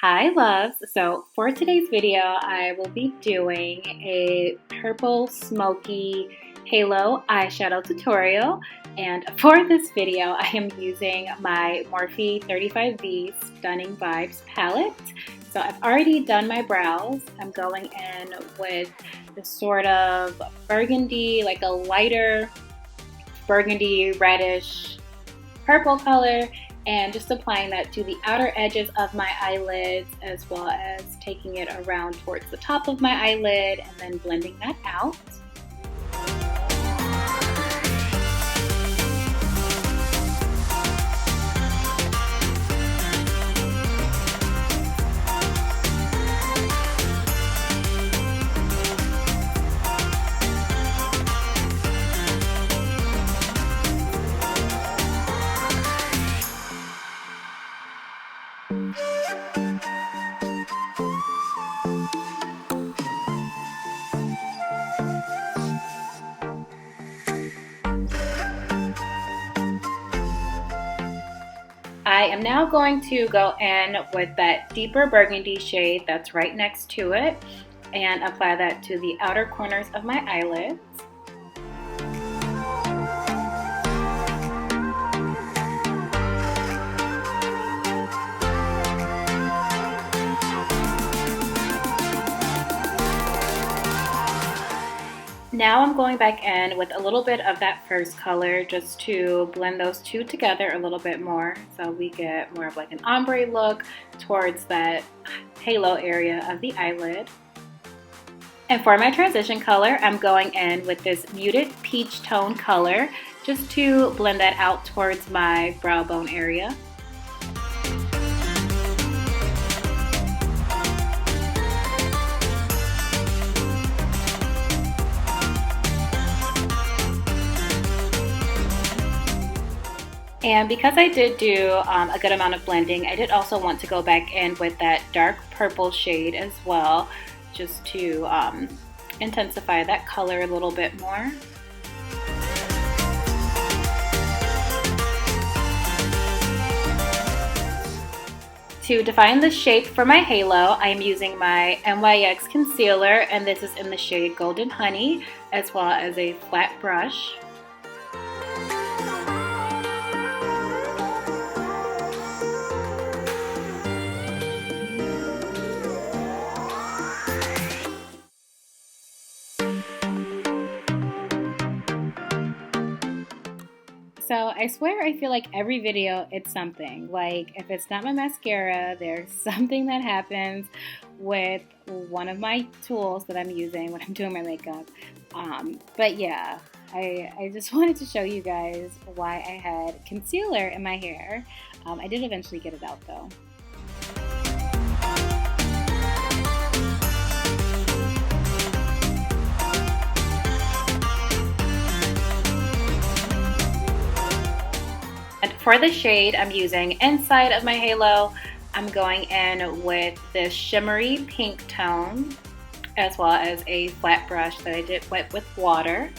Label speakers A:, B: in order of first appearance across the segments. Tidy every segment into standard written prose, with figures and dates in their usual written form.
A: Hi loves! So for today's video, I will be doing a purple smoky halo eyeshadow tutorial. And for this video, I am using my Morphe 35v Stunning Vibes palette. So I've already done my brows. I'm going in with this sort of burgundy, like a lighter burgundy reddish purple color, and just applying that to the outer edges of my eyelids, as well as taking it around towards the top of my eyelid and then blending that out. I am now going to go in with that deeper burgundy shade that's right next to it and apply that to the outer corners of my eyelids. Now I'm going back in with a little bit of that first color just to blend those two together a little bit more, so we get more of like an ombre look towards that halo area of the eyelid. And for my transition color, I'm going in with this muted peach tone color just to blend that out towards my brow bone area. And because I did do a good amount of blending, I did also want to go back in with that dark purple shade as well, just to intensify that color a little bit more. To define the shape for my halo, I am using my Nyx Concealer, and this is in the shade Golden Honey, as well as a flat brush. So I swear I feel like every video it's something. Like if it's not my mascara, there's something that happens with one of my tools that I'm using when I'm doing my makeup. But yeah, I just wanted to show you guys why I had concealer in my hair. I did eventually get it out though. For the shade I'm using inside of my halo, I'm going in with this shimmery pink tone, as well as a flat brush that I did wet with water.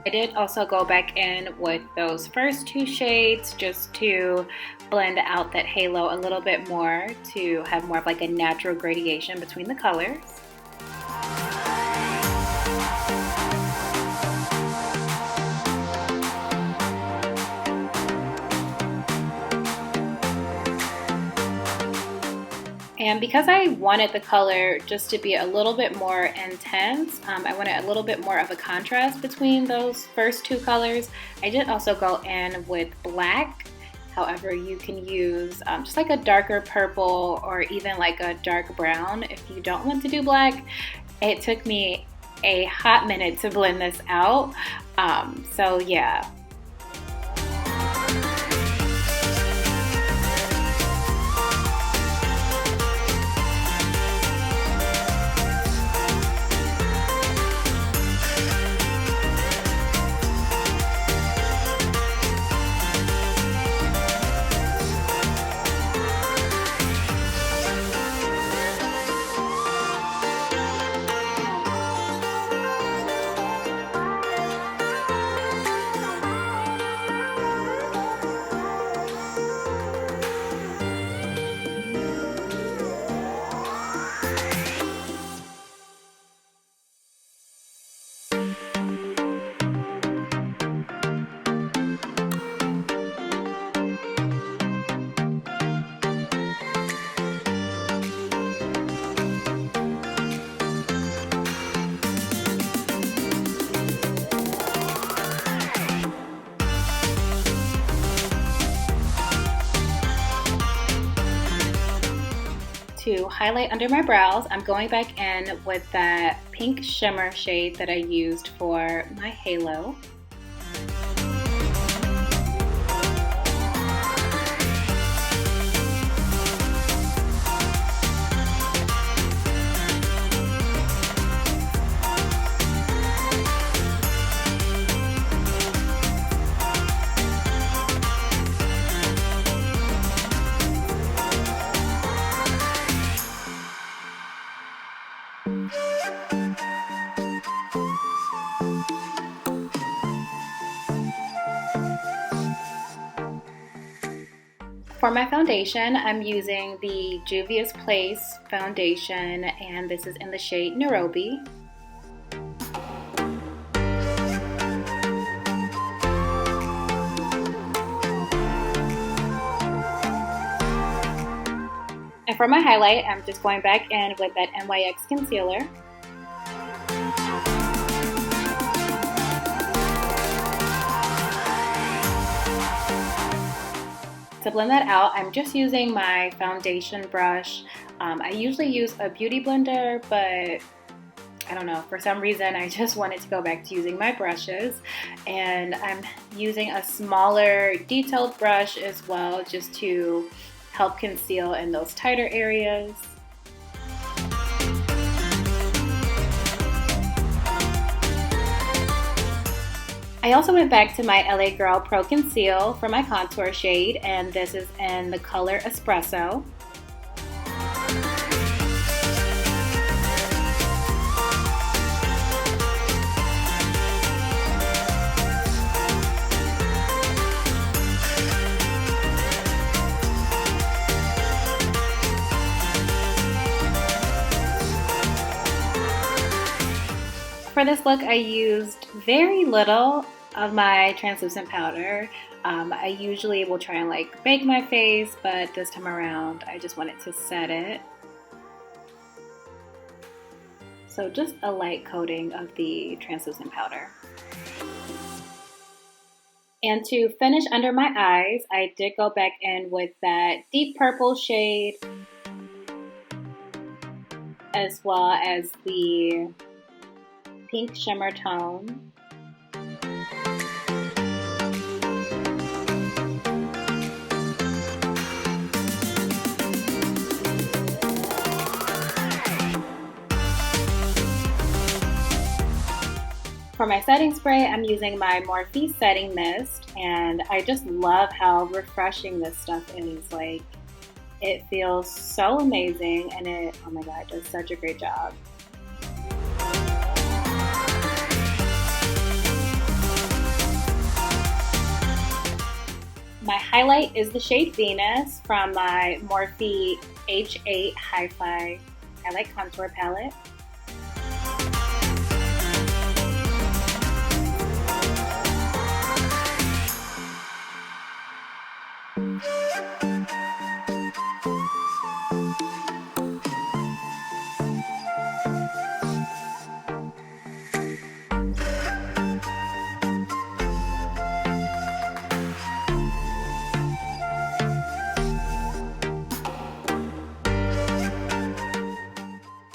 A: I did also go back in with those first two shades just to blend out that halo a little bit more, to have more of like a natural gradation between the colors. And because I wanted the color just to be a little bit more intense, I wanted a little bit more of a contrast between those first two colors, I did also go in with black. However, you can use just like a darker purple or even like a dark brown if you don't want to do black. It took me a hot minute to blend this out. So yeah. to highlight under my brows, I'm going back in with that pink shimmer shade that I used for my halo. For my foundation, I'm using the Juvias Place foundation, and this is in the shade Nairobi. And for my highlight, I'm just going back in with that Nyx Concealer. To blend that out, I'm just using my foundation brush. I usually use a beauty blender, but I don't know, for some reason I just wanted to go back to using my brushes. And I'm using a smaller detailed brush as well, just to help conceal in those tighter areas. I also went back to my LA Girl Pro Conceal for my contour shade, and this is in the color Espresso. For this look, I used very little of my translucent powder. I usually will try and like bake my face, but this time around I just wanted to set it. So just a light coating of the translucent powder. And to finish under my eyes, I did go back in with that deep purple shade, as well as the pink shimmer tone. For my setting spray, I'm using my Morphe setting mist, and I just love how refreshing this stuff is. Like, it feels so amazing, and it, oh my god, it does such a great job. My highlight is the shade Venus from my Morphe H8 HIFI Highlight Contour Palette.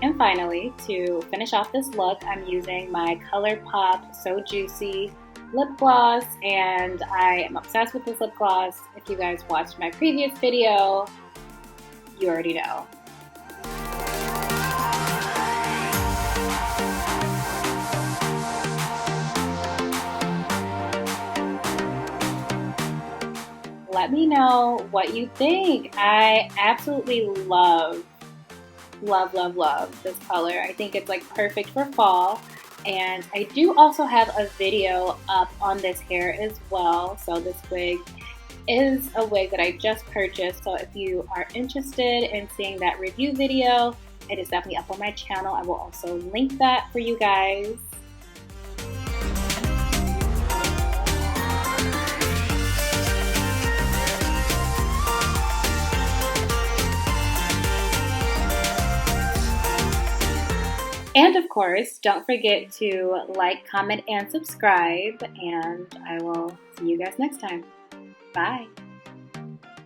A: And finally, to finish off this look, I'm using my Colourpop So Juicy lip gloss, and I am obsessed with this lip gloss. If you guys watched my previous video, you already know. Let me know what you think. I absolutely love this color. I think it's like perfect for fall. And I do also have a video up on this hair as well. So this wig is a wig that I just purchased. So if you are interested in seeing that review video, it is definitely up on my channel. I will also link that for you guys. And of course, don't forget to like, comment, and subscribe, and I will see you guys next time. Bye.